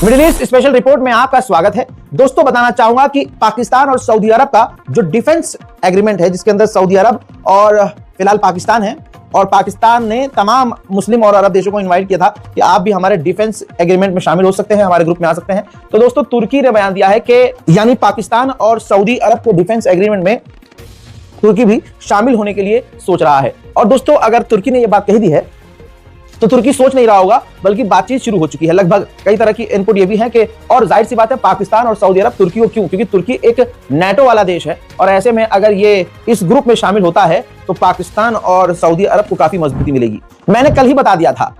Middle east special report में आपका स्वागत है। दोस्तों बताना चाहूंगा कि पाकिस्तान और सऊदी अरब का जो डिफेंस एग्रीमेंट है, जिसके अंदर सऊदी अरब और फिलहाल पाकिस्तान है, और पाकिस्तान ने तमाम मुस्लिम और अरब देशों को इनवाइट किया था कि आप भी हमारे डिफेंस एग्रीमेंट में शामिल हो सकते हैं, हमारे ग्रुप में आ सकते हैं। तो दोस्तों तुर्की ने बयान दिया है कि यानी पाकिस्तान और सऊदी अरब के डिफेंस एग्रीमेंट में तुर्की भी शामिल होने के लिए सोच रहा है। और दोस्तों अगर तुर्की ने यह बात कही दी है तो तुर्की सोच नहीं रहा होगा, बल्कि बातचीत शुरू हो चुकी है। लगभग कई तरह की इनपुट ये भी है कि, और जाहिर सी बात है, पाकिस्तान और सऊदी अरब तुर्की को क्यों? क्योंकि तुर्की एक नेटो वाला देश है, और ऐसे में अगर ये इस ग्रुप में शामिल होता है तो पाकिस्तान और सऊदी अरब को काफी मजबूती मिलेगी। मैंने कल ही बता दिया था,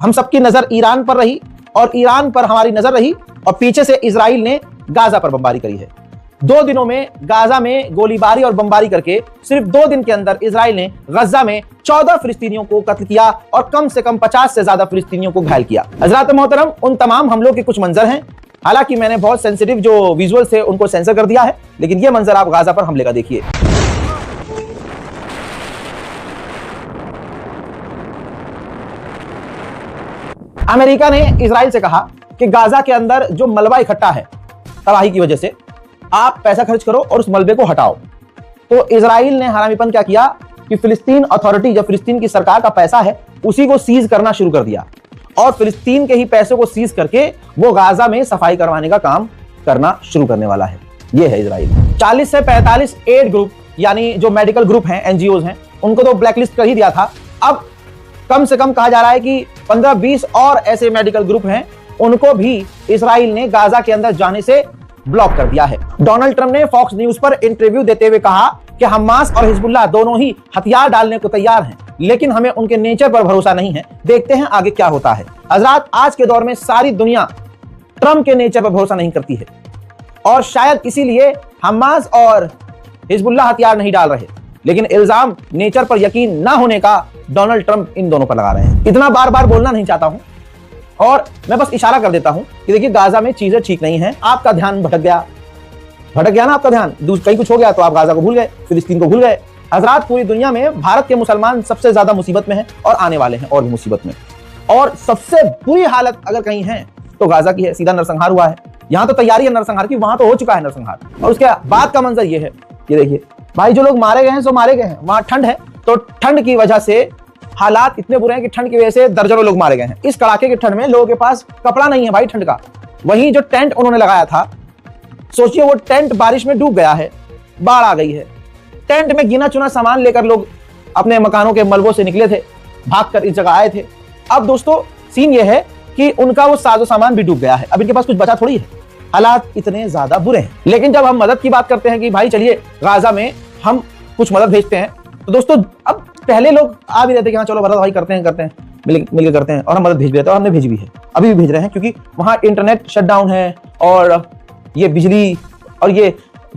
हम सबकी नजर ईरान पर रही और ईरान पर हमारी नजर रही, और पीछे से इजराइल ने गाजा पर बमबारी करी है। 2 दिनों में गाजा में गोलीबारी और बमबारी करके सिर्फ 2 दिन के अंदर इजराइल ने गजा में 14 फिलिस्तीनियों को कत्ल किया और कम से कम 50 से ज्यादा फिलिस्तीनियों को घायल किया। हजरात मोहतरम, उन तमाम हमलों के कुछ मंजर हैं। हालांकि मैंने बहुत सेंसिटिव जो विजुअल्स थे उनको सेंसर कर दिया है, लेकिन ये मंजर आप गाजा पर हमले का देखिए। अमेरिका ने इजराइल से कहा कि गाजा के अंदर जो मलबा इकट्ठा है तबाही की वजह से, आप पैसा खर्च करो और उस मलबे को हटाओ। तो इजराइल ने हरामीपन क्या किया कि फिलिस्तीन अथॉरिटी, जो फिलिस्तीन की सरकार का पैसा है, उसी को सीज करना शुरू कर दिया, और फिलिस्तीन के ही पैसों को सीज करके वो गाजा में सफाई करवाने का काम करना शुरू करने वाला है। ये है इजराइल। 40 से 45 एड ग्रुप, यानी जो मेडिकल ग्रुप हैं, एनजीओज हैं, उनको तो ब्लैकलिस्ट कर ही दिया था। अब कम से कम कहा जा रहा है कि 15-20 और ऐसे मेडिकल ग्रुप हैं, उनको भी इजराइल ने गाजा के अंदर जाने से ब्लॉक कर दिया है। डोनाल्ड ट्रंप ने फॉक्स न्यूज पर इंटरव्यू देते हुए कहा कि हमास और हिजबुल्लाह दोनों ही हथियार डालने को तैयार हैं, लेकिन हमें उनके नेचर पर भरोसा नहीं है। देखते हैं आगे क्या होता है। हजरात, आज के दौर में सारी दुनिया ट्रंप के नेचर पर भरोसा नहीं करती है, और शायद इसीलिए हमास और हिजबुल्लाह हथियार नहीं डाल रहे, लेकिन इल्जाम नेचर पर यकीन ना होने का डोनाल्ड ट्रंप इन दोनों पर लगा रहे हैं। इतना बार बार बोलना नहीं चाहता हूं, और मैं बस इशारा कर देता हूं कि देखिए, गाजा में चीजें ठीक नहीं हैं। आपका ध्यान भटक गया ना, आपका ध्यान कहीं कुछ हो गया तो आप गाजा को भूल गए, फिलिस्तीन को भूल गए। हजरात, पूरी दुनिया में भारत के मुसलमान सबसे ज्यादा मुसीबत में हैं, और आने वाले हैं और भी मुसीबत में। और सबसे बुरी हालत अगर कहीं है तो गाजा की है। सीधा नरसंहार हुआ है। यहां तो तैयारी है नरसंहार की, वहां तो हो चुका है नरसंहार। और उसके बाद का मंजर ये है, ये देखिए भाई, जो लोग मारे गए हैं सो मारे गए हैं। वहां ठंड है, तो ठंड की वजह से हालात इतने बुरे हैं कि ठंड की वजह से दर्जनों लोग मारे गए हैं। इस कड़ाके की ठंड में लोगों के पास कपड़ा नहीं है भाई ठंड का। वहीं जो टेंट उन्होंने लगाया था, सोचिए वो टेंट बारिश में डूब गया है, बाढ़ आ गई है। टेंट में गिना चुना सामान लेकर लोग अपने मकानों के मलबों से निकले थे, भागकर इस जगह आए थे। अब दोस्तों सीन ये है कि उनका वो साजो सामान भी डूब गया है। अब इनके पास कुछ बचा थोड़ी है। हालात इतने ज्यादा बुरे हैं। लेकिन जब हम मदद की बात करते हैं कि भाई चलिए गाजा में हम कुछ मदद भेजते हैं, तो दोस्तों अब पहले लोग आ भी रहते कि हाँ चलो मदद भाई करते हैं मिलकर करते हैं, और हम मदद भेज भी देते हैं, और हमने भेजी भी है, अभी भी भेज रहे हैं, क्योंकि वहां इंटरनेट शटडाउन है, और ये बिजली और ये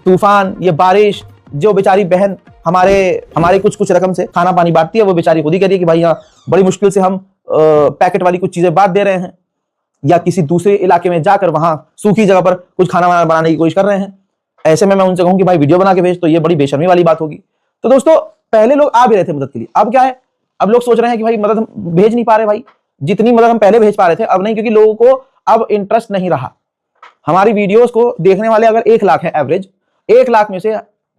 तूफान, ये बारिश, जो बेचारी बहन हमारे कुछ रकम से खाना पानी बांटती है, वो बेचारी खुद ही कह रही है कि भाई यहाँ बड़ी मुश्किल से हम पैकेट वाली कुछ चीजें बांट दे रहे हैं, या किसी दूसरे इलाके में जाकर वहां सूखी जगह पर कुछ खाना बनाने की कोशिश कर रहे हैं। ऐसे में मैं उनसे कहूँ कि भाई वीडियो बना के भेज, तो ये बड़ी बेशर्मी वाली बात होगी। तो दोस्तों पहले लोग आ भी रहे थे मदद के लिए, अब क्या है, अब लोग सोच रहे हैं कि भाई मदद हम भेज नहीं पा रहे, भाई जितनी मदद हम पहले भेज पा रहे थे अब नहीं, क्योंकि लोगों को अब इंटरेस्ट नहीं रहा। हमारी वीडियोस को देखने वाले अगर 1 लाख है एवरेज, 1 लाख में से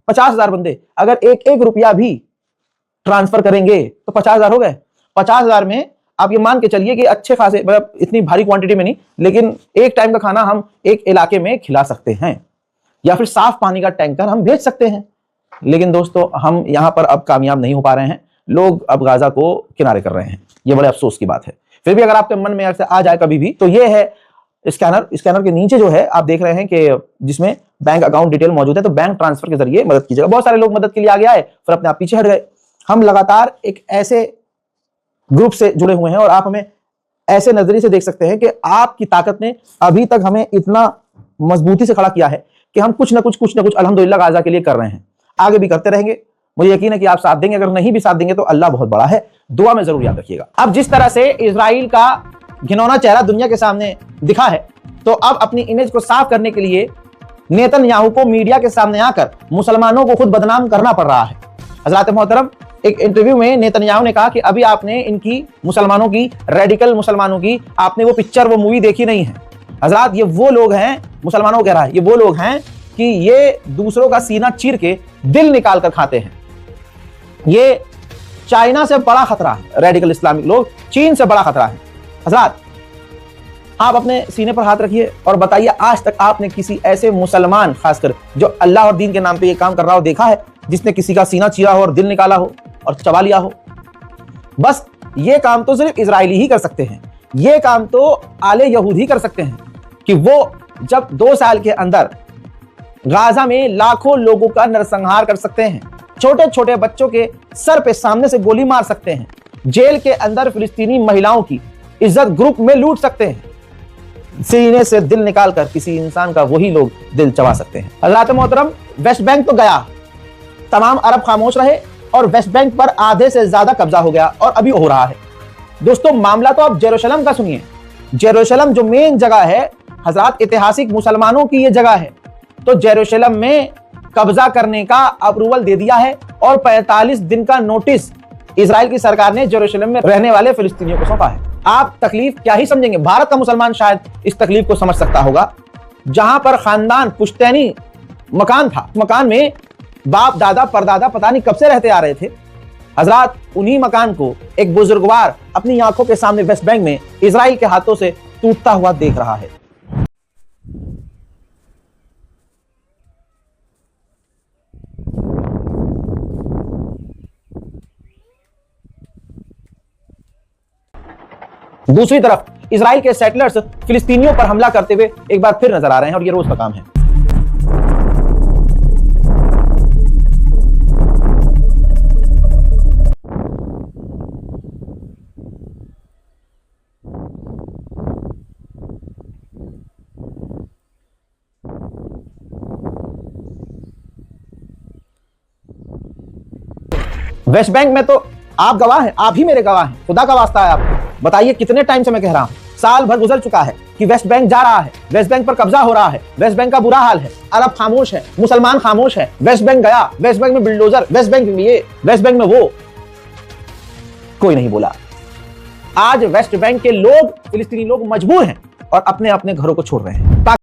50,000 बंदे अगर एक रुपया भी ट्रांसफर करेंगे तो 50,000 हो गए। 50,000 में आप ये मान के चलिए कि अच्छे खासे, मतलब इतनी भारी क्वांटिटी में नहीं, लेकिन एक टाइम का खाना हम एक इलाके में खिला सकते हैं, या फिर साफ पानी का टैंकर हम भेज सकते हैं। लेकिन दोस्तों हम यहां पर अब कामयाब नहीं हो पा रहे हैं। लोग अब गाजा को किनारे कर रहे हैं। ये बड़े अफसोस की बात है। फिर भी अगर आपके मन में ऐसे आ जाए कभी भी, तो ये है स्कैनर के नीचे जो है आप देख रहे हैं कि जिसमें बैंक अकाउंट डिटेल मौजूद है, तो बैंक ट्रांसफर के जरिए मदद कीजिएगा। बहुत सारे लोग मदद के लिए आगे आए, फिर अपने आप पीछे हट गए। हम लगातार एक ऐसे ग्रुप से जुड़े हुए हैं, और आप हमें ऐसे नजरिए से देख सकते हैं कि आपकी ताकत ने अभी तक हमें इतना मजबूती से खड़ा किया है कि हम कुछ ना कुछ अल्हम्दुलिल्लाह गाजा के लिए कर रहे हैं, आगे भी करते रहेंगे। मुझे यकीन है कि आप साथ देंगे। अगर नहीं भी साथ देंगे तो अल्लाह बहुत बड़ा है, दुआ में जरूर याद रखिएगा। अब जिस तरह से इजराइल का घिनौना चेहरा दुनिया के सामने दिखा है, तो अब अपनी इमेज को साफ करने के लिए नेतन्याहू को मीडिया के सामने आकर मुसलमानों को खुद बदनाम करना पड़ रहा है। हजरत मोहतरम, एक इंटरव्यू में नेतन्याहू ने कहा कि अभी आपने इनकी मुसलमानों की, रेडिकल मुसलमानों की, आपने वो पिक्चर, वो मूवी देखी नहीं है। हजरात ये वो लोग हैं, मुसलमानों को कह रहा है, ये वो लोग हैं कि ये दूसरों का सीना चीर के दिल निकाल कर खाते हैं। ये चाइना से बड़ा खतरा है, रेडिकल इस्लामिक लोग, चीन से बड़ा खतरा है। हजरात आप अपने सीने पर हाथ रखिए और बताइए, आज तक आपने किसी ऐसे मुसलमान, खासकर जो अल्लाह और दीन के नाम पे ये काम कर रहा हो, देखा है जिसने किसी का सीना चीरा हो और दिल निकाला हो और चबा लिया हो? बस ये काम तो सिर्फ इजरायली ही कर सकते हैं। ये काम तो आले यहूद ही कर सकते हैं कि वो जब 2 साल के अंदर गाजा में लाखों लोगों का नरसंहार कर सकते हैं, छोटे छोटे बच्चों के सर पे सामने से गोली मार सकते हैं, जेल के अंदर फिलिस्तीनी महिलाओं की इज्जत ग्रुप में लूट सकते हैं, सीने से दिल निकालकर किसी इंसान का वही लोग दिल चबा सकते हैं। हज़रात मोहतरम, वेस्ट बैंक तो गया, तमाम अरब खामोश रहे और वेस्ट बैंक पर आधे से ज्यादा कब्जा हो गया और अभी हो रहा है। दोस्तों मामला तो आप जेरूशलम का सुनिए। जेरूशलम जो मेन जगह है हज़रात, ऐतिहासिक मुसलमानों की ये जगह है, तो जेरूशलम में कब्जा करने का अप्रूवल दे दिया है और 45 दिन का नोटिस इजराइल की सरकार ने जेरूशलम में रहने वाले फिलिस्तीनियों को सौंपा है। आप तकलीफ क्या ही समझेंगे, भारत का मुसलमान शायद इस तकलीफ को समझ सकता होगा। जहां पर खानदान पुश्तैनी मकान था, मकान में बाप दादा परदादा पता नहीं कब से रहते आ रहे थे। हजरात उन्हीं मकान को एक बुजुर्गवार अपनी आंखों के सामने वेस्ट बैंक में इजराइल के हाथों से टूटता हुआ देख रहा है। दूसरी तरफ इजराइल के सेटलर्स फिलिस्तीनियों पर हमला करते हुए एक बार फिर नजर आ रहे हैं और ये रोज का काम है। वेस्ट बैंक में तो आप गवाह हैं, आप ही मेरे गवाह हैं, खुदा का वास्ता है आपको बताइए कितने टाइम से मैं कह रहा हूं, साल भर गुजर चुका है कि वेस्ट बैंक जा रहा है, वेस्ट बैंक पर कब्जा हो रहा है, वेस्ट बैंक का बुरा हाल है, अरब खामोश है, मुसलमान खामोश है, वेस्ट बैंक गया, वेस्ट बैंक में बिल्डोजर, वेस्ट बैंक में ये, वेस्ट बैंक में वो, कोई नहीं बोला। आज वेस्ट बैंक के लोग, फिलिस्तीनी लोग मजबूर हैं और अपने अपने घरों को छोड़ रहे हैं।